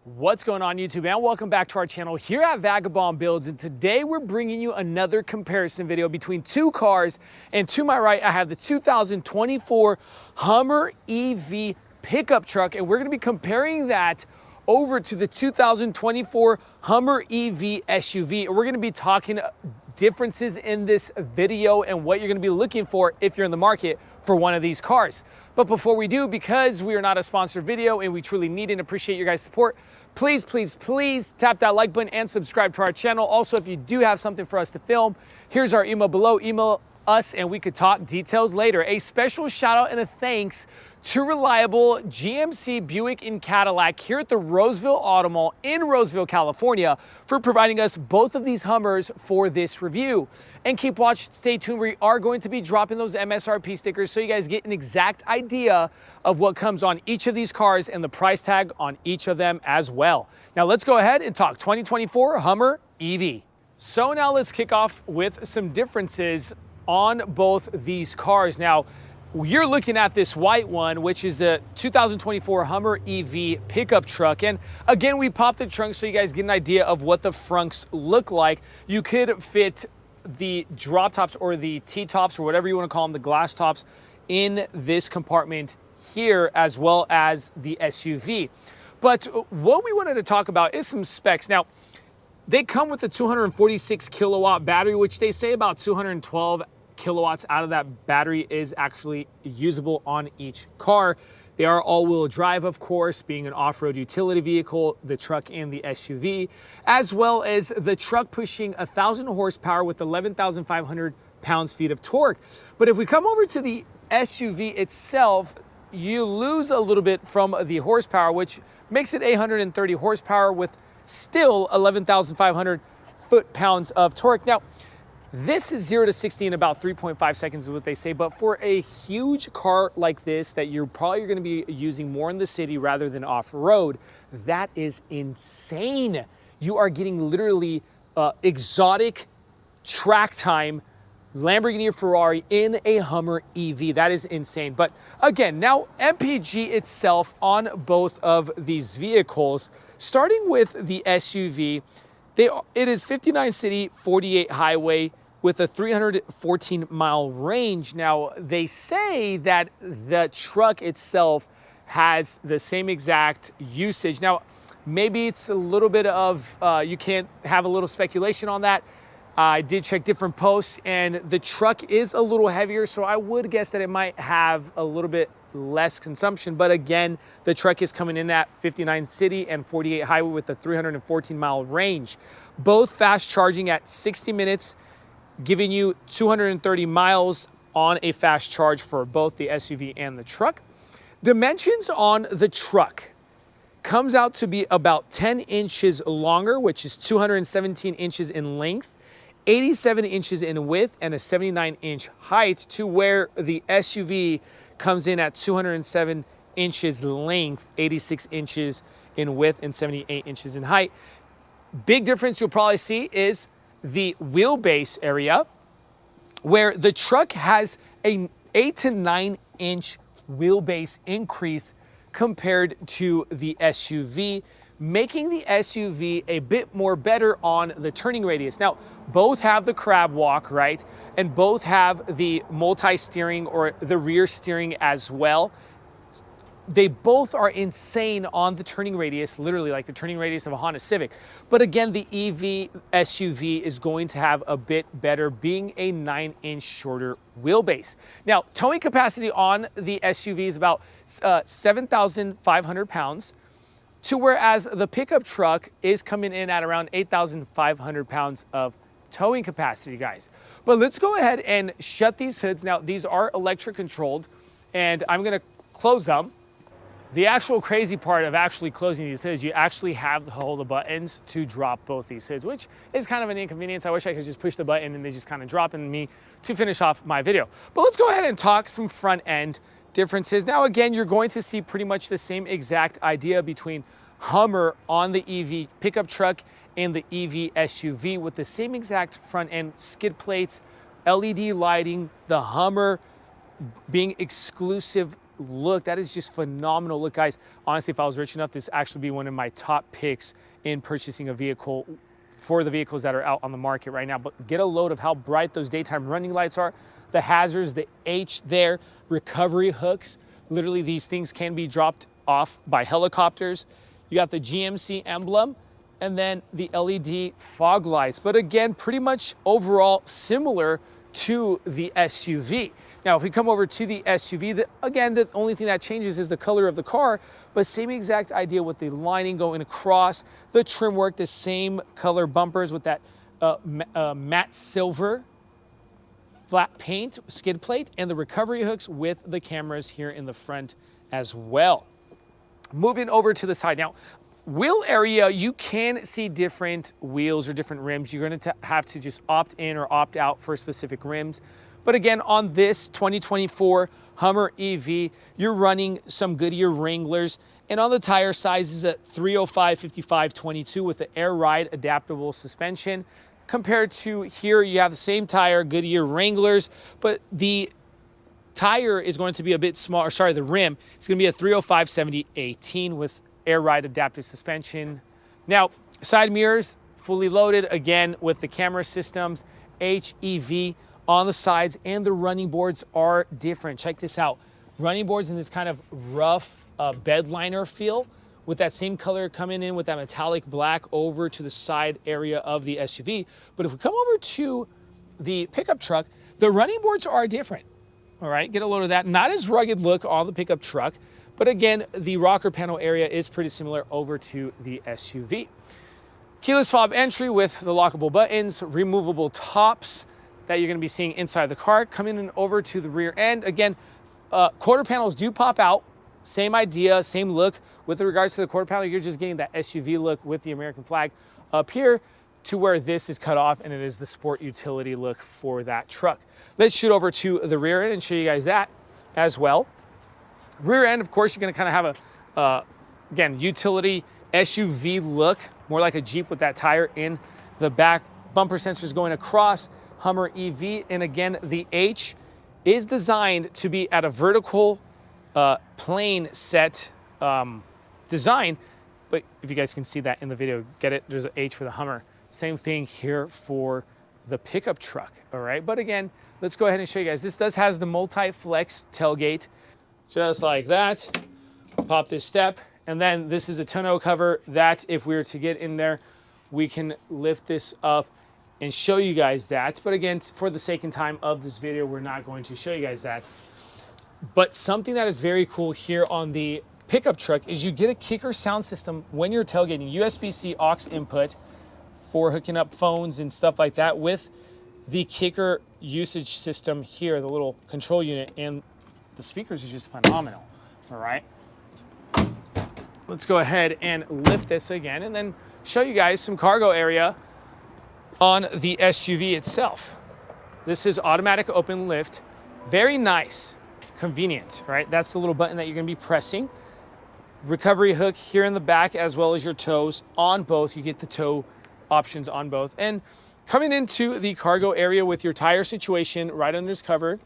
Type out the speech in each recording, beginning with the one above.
What's going on YouTube, and welcome back to our channel here at Vagabond Builds. And today we're bringing you another comparison video between two cars. And to my right, I have the 2024 Hummer EV pickup truck, and we're going to be comparing that over to the 2024 Hummer EV SUV. And we're going to be talking differences in this video and what you're going to be looking for if you're in the market for one of these cars. But before we do, because we are not a sponsored video and we truly need and appreciate your guys' support, please tap that like button and subscribe to our channel. Also, if you do have something for us to film, here's our email below. Email us and we could talk details later. A special shout out and a thanks to Reliable GMC Buick and Cadillac here at the Roseville Auto Mall in Roseville, California, for providing us both of these Hummers for this review. And keep watching, stay tuned. We are going to be dropping those MSRP stickers so you guys get an exact idea of what comes on each of these cars and the price tag on each of them as well. Now let's go ahead and talk 2024 Hummer EV. So now let's kick off with some differences on both these cars. Now, you're looking at this white one, which is the 2024 Hummer EV pickup truck. And again, we popped the trunk so you guys get an idea of what the fronts look like. You could fit the drop tops or the T-tops or whatever you want to call them, the glass tops, in this compartment here, as well as the SUV. But what we wanted to talk about is some specs. Now, they come with a 246 kilowatt battery, which they say about 212 kilowatts out of that battery is actually usable on each car. They are all-wheel drive, of course, being an off-road utility vehicle, the truck and the SUV, as well as the truck pushing 1,000 horsepower with 11,500 pounds-feet of torque. But if we come over to the SUV itself, you lose a little bit from the horsepower, which makes it 830 horsepower with still 11,500 foot-pounds of torque. Now, this is 0 to 60 in about 3.5 seconds is what they say, but for a huge car like this that you're probably going to be using more in the city rather than off-road, that is insane. You are getting literally exotic track time Lamborghini or Ferrari in a Hummer EV. That is insane. But again, now MPG itself on both of these vehicles, starting with the SUV, it is 59 city, 48 highway with a 314 mile range. Now, they say that the truck itself has the same exact usage. Now, maybe it's a little bit of, you can't have a little speculation on that. I did check different posts and the truck is a little heavier, so I would guess that it might have a little bit less consumption. But again, the truck is coming in at 59 city and 48 highway with a 314 mile range. Both fast charging at 60 minutes, giving you 230 miles on a fast charge for both the SUV and the truck. Dimensions on the truck comes out to be about 10 inches longer, which is 217 inches in length, 87 inches in width, and a 79-inch height, to where the SUV comes in at 207 inches length, 86 inches in width, and 78 inches in height. Big difference you'll probably see is the wheelbase area, where the truck has an 8 to 9 inch wheelbase increase compared to the SUV, making the SUV a bit more better on the turning radius. Now, both have the crab walk, right? And both have the multi-steering or the rear steering as well. They both are insane on the turning radius, literally like the turning radius of a Honda Civic. But again, the EV SUV is going to have a bit better, being a 9-inch shorter wheelbase. Now, towing capacity on the SUV is about 7,500 pounds, to whereas the pickup truck is coming in at around 8,500 pounds of towing capacity, guys. But let's go ahead and shut these hoods. Now, these are electric controlled, and I'm gonna close them. The actual crazy part of actually closing these hoods, you actually have to hold the buttons to drop both these hoods, which is kind of an inconvenience. I wish I could just push the button and they just kind of drop in me to finish off my video. But let's go ahead and talk some front end differences. Now, again, you're going to see pretty much the same exact idea between Hummer on the EV pickup truck and the EV SUV, with the same exact front end skid plates, LED lighting, the Hummer being exclusive look, that is just phenomenal. Look, guys, honestly, if I was rich enough, this actually be one of my top picks in purchasing a vehicle for the vehicles that are out on the market right now. But get a load of how bright those daytime running lights are, the hazards, the H there, recovery hooks. Literally, these things can be dropped off by helicopters. You got the GMC emblem, and then the LED fog lights. But again, pretty much overall similar to the SUV. Now, if we come over to the SUV, again, the only thing that changes is the color of the car, but same exact idea with the lining going across, the trim work, the same color bumpers with that matte silver flat paint, skid plate, and the recovery hooks with the cameras here in the front as well. Moving over to the side. Now, wheel area, you can see different wheels or different rims. You're going to have to just opt in or opt out for specific rims. But again, on this 2024 Hummer EV, you're running some Goodyear Wranglers. And on the tire sizes at 305, 55, 22 with the Air Ride adaptable suspension. Compared to here, you have the same tire, Goodyear Wranglers, but the tire is going to be a bit smaller. Sorry, the rim is going to be a 305, 70, 18 with Air Ride adaptive suspension. Now, side mirrors, fully loaded, again, with the camera systems, HEV on the sides, and the running boards are different. Check this out. Running boards in this kind of rough bed liner feel with that same color coming in with that metallic black over to the side area of the SUV. But if we come over to the pickup truck, the running boards are different. All right, get a load of that. Not as rugged look on the pickup truck, but again, the rocker panel area is pretty similar over to the SUV. Keyless fob entry with the lockable buttons, removable tops that you're gonna be seeing inside the car. Coming in over to the rear end. Again, quarter panels do pop out. Same idea, same look. With regards to the quarter panel, you're just getting that SUV look with the American flag up here to where this is cut off, and it is the sport utility look for that truck. Let's shoot over to the rear end and show you guys that as well. Rear end, of course, you're gonna kind of have a, again, utility SUV look, more like a Jeep with that tire in the back. Bumper sensors going across, Hummer EV, and again, the H is designed to be at a vertical plane set design, but if you guys can see that in the video, get it? There's an H for the Hummer. Same thing here for the pickup truck, all right? But again, let's go ahead and show you guys. This has the multi-flex tailgate, just like that. Pop this step, and then this is a tonneau cover that if we were to get in there, we can lift this up and show you guys that. But again, for the sake and time of this video, we're not going to show you guys that. But something that is very cool here on the pickup truck is you get a kicker sound system when you're tailgating, USB-C aux input for hooking up phones and stuff like that with the kicker usage system here, the little control unit, and the speakers are just phenomenal, all right? Let's go ahead and lift this again and then show you guys some cargo area on the SUV itself. This is automatic open lift, very nice. Convenient, right? That's the little button that you're gonna be pressing. Recovery hook here in the back as well as your toes on both. You get the toe options on both. And coming into the cargo area with your tire situation right under this cover,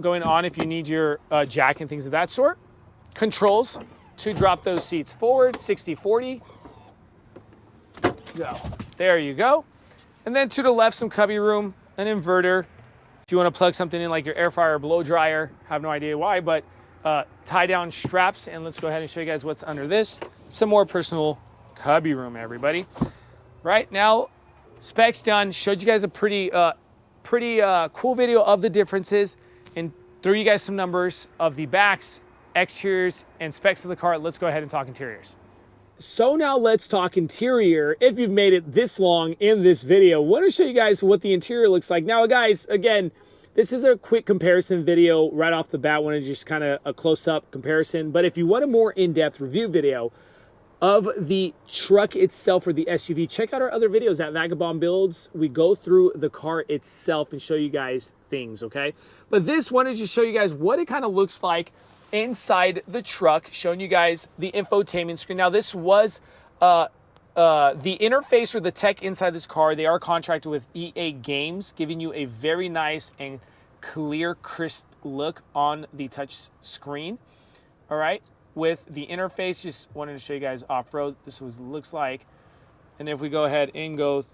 going on if you need your jack and things of that sort. Controls to drop those seats forward, 60-40. Go. There you go. And then to the left, some cubby room, an inverter. If you want to plug something in like your air fryer or blow dryer, have no idea why, but tie down straps. And let's go ahead and show you guys what's under this. Some more personal cubby room, everybody. Right now, specs done. Showed you guys a pretty cool video of the differences and threw you guys some numbers of the backs, exteriors, and specs of the car. Let's go ahead and talk interiors. So now let's talk interior. If you've made it this long in this video, I want to show you guys what the interior looks like. Now, guys, again, this is a quick comparison video right off the bat. I want to just kind of a close-up comparison. But if you want a more in-depth review video of the truck itself or the SUV, check out our other videos at Vagabond Builds. We go through the car itself and show you guys things, okay? But this wanted to show you guys what it kind of looks like inside the truck, showing you guys the infotainment screen. Now, this was the interface or the tech inside this car. They are contracted with EA Games, giving you a very nice and clear, crisp look on the touch screen. All right, with the interface, just wanted to show you guys off-road. This is what it looks like. And if we go ahead and go,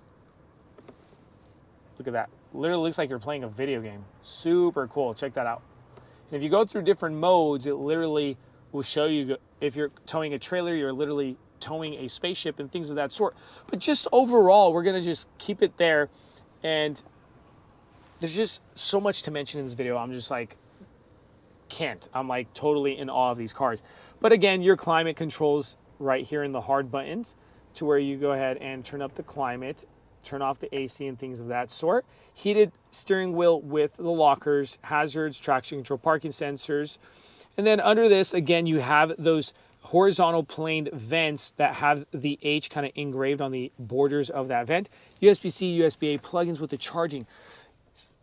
look at that. Literally looks like you're playing a video game. Super cool. Check that out. And if you go through different modes, it literally will show you if you're towing a trailer, you're literally towing a spaceship and things of that sort. But just overall, we're going to just keep it there. And there's just so much to mention in this video. I'm just like, I'm like totally in awe of these cars. But again, your climate controls right here in the hard buttons to where you go ahead and turn up the climate, turn off the AC and things of that sort. Heated steering wheel with the lockers, hazards, traction control, parking sensors. And then under this, again, you have those horizontal planed vents that have the H kind of engraved on the borders of that vent. USB-C, USB-A plugins with the charging.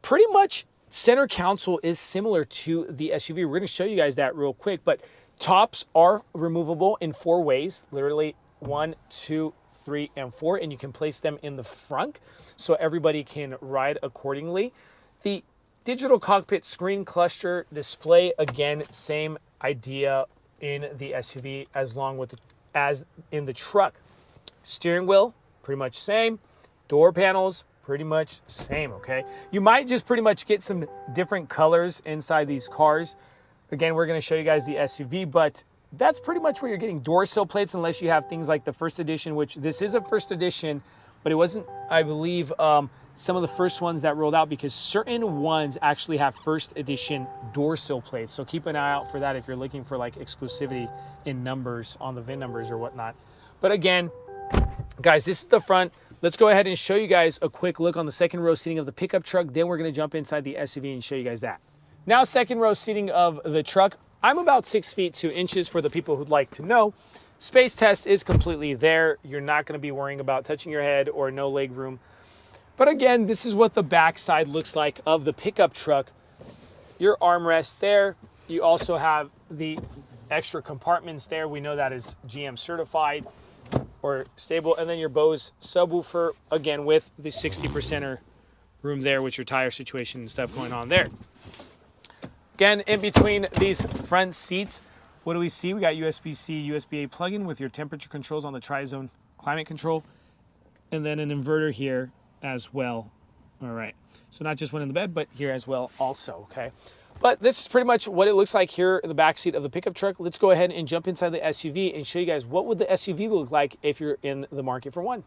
Pretty much center console is similar to the SUV. We're going to show you guys that real quick, but tops are removable in 4 ways, literally 1, 2, 3, and 4, and you can place them in the front so everybody can ride accordingly. The digital cockpit screen cluster display, again, same idea in the SUV as in the truck. Steering wheel, pretty much same. Door panels, pretty much same, okay? You might just pretty much get some different colors inside these cars. Again, we're gonna show you guys the SUV, but that's pretty much where you're getting door sill plates unless you have things like the first edition, which this is a first edition, but it wasn't, I believe, some of the first ones that rolled out because certain ones actually have first edition door sill plates. So keep an eye out for that if you're looking for like exclusivity in numbers on the VIN numbers or whatnot. But again, guys, this is the front. Let's go ahead and show you guys a quick look on the second row seating of the pickup truck. Then we're gonna jump inside the SUV and show you guys that. Now, second row seating of the truck. I'm about 6 feet 2 inches for the people who'd like to know. Space test is completely there. You're not gonna be worrying about touching your head or no leg room. But again, this is what the back side looks like of the pickup truck. Your armrest there. You also have the extra compartments there. We know that is GM certified or stable. And then your Bose subwoofer, again, with the 60%er room there with your tire situation and stuff going on there. Again, in between these front seats, what do we see? We got USB-C, USB-A plug-in with your temperature controls on the tri-zone climate control. And then an inverter here as well. All right, so not just one in the bed, but here as well also, okay? But this is pretty much what it looks like here in the back seat of the pickup truck. Let's go ahead and jump inside the SUV and show you guys what would the SUV look like if you're in the market for one.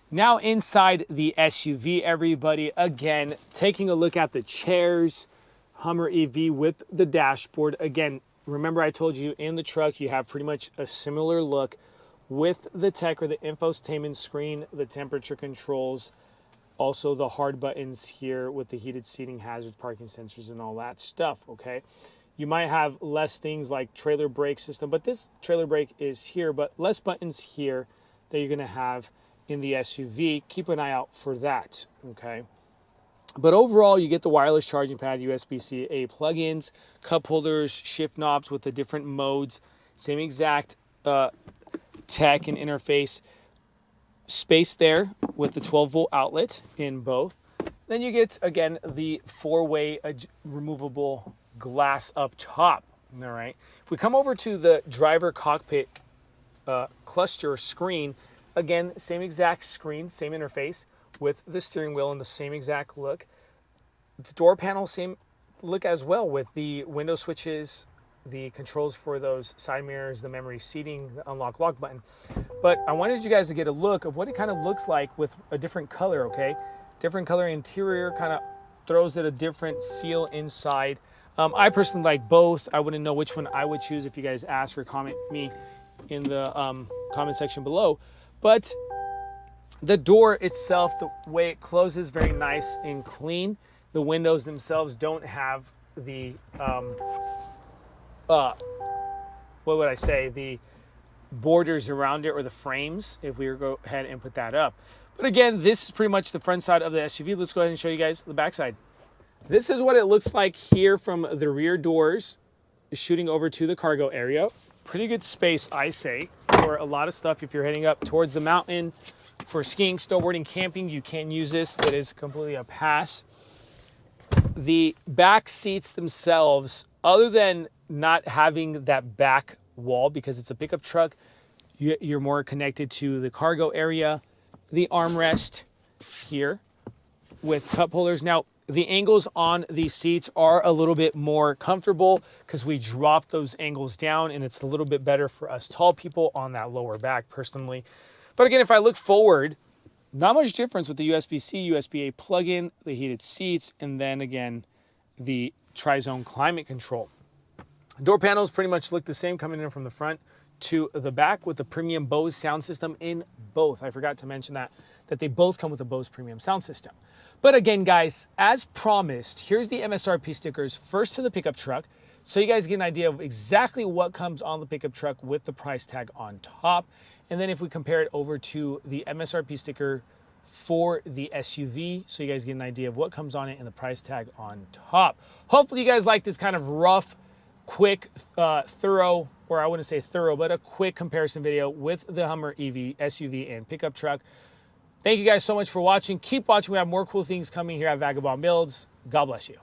Now inside the SUV, everybody, again, taking a look at the chairs, Hummer EV with the dashboard. Again, remember I told you in the truck you have pretty much a similar look with the tech or the infotainment screen, the temperature controls, also the hard buttons here with the heated seating, hazards, parking sensors, and all that stuff, okay? You might have less things like trailer brake system, but this trailer brake is here, but less buttons here that you're gonna have in the SUV. Keep an eye out for that, okay? But overall, you get the wireless charging pad, USB-C, A plugins, cup holders, shift knobs with the different modes, same exact tech and interface. Space there with the 12-volt outlet in both. Then you get, again, the 4-way removable glass up top, all right? If we come over to the driver cockpit cluster screen, again, same exact screen, same interface with the steering wheel and the same exact look. The door panel, same look as well with the window switches, the controls for those side mirrors, the memory seating, the unlock lock button. But I wanted you guys to get a look of what it kind of looks like with a different color, okay? Different color interior kind of throws it a different feel inside. I personally like both. I wouldn't know which one I would choose if you guys ask or comment me in the comment section below. But the door itself, the way it closes, very nice and clean. The windows themselves don't have the what would I say, the borders around it or the frames, if we were to go ahead and put that up. But again, this is pretty much the front side of the SUV. Let's go ahead and show you guys the back side. This is what it looks like here from the rear doors, shooting over to the cargo area. Pretty good space, I say, for a lot of stuff. If you're heading up towards the mountain for skiing, snowboarding, camping, you can use this. It is completely a pass. the back seats themselves, other than not having that back wall because it's a pickup truck, you're more connected to the cargo area, the armrest here with cup holders. Now, the angles on these seats are a little bit more comfortable because we dropped those angles down, and it's a little bit better for us tall people on that lower back personally. But again, if I look forward, not much difference with the USB-C, USB-A plug-in, the heated seats, and then again, the tri-zone climate control. Door panels pretty much look the same coming in from the front to the back with the premium Bose sound system in both. I forgot to mention that they both come with a Bose premium sound system. But again, guys, as promised, here's the MSRP stickers first to the pickup truck, so you guys get an idea of exactly what comes on the pickup truck with the price tag on top. And then if we compare it over to the MSRP sticker for the SUV, so you guys get an idea of what comes on it and the price tag on top. Hopefully you guys like this kind of rough, quick, thorough, or I wouldn't say thorough, but a quick comparison video with the Hummer EV, SUV, and pickup truck. Thank you guys so much for watching. Keep watching. We have more cool things coming here at Vagabond Builds. God bless you.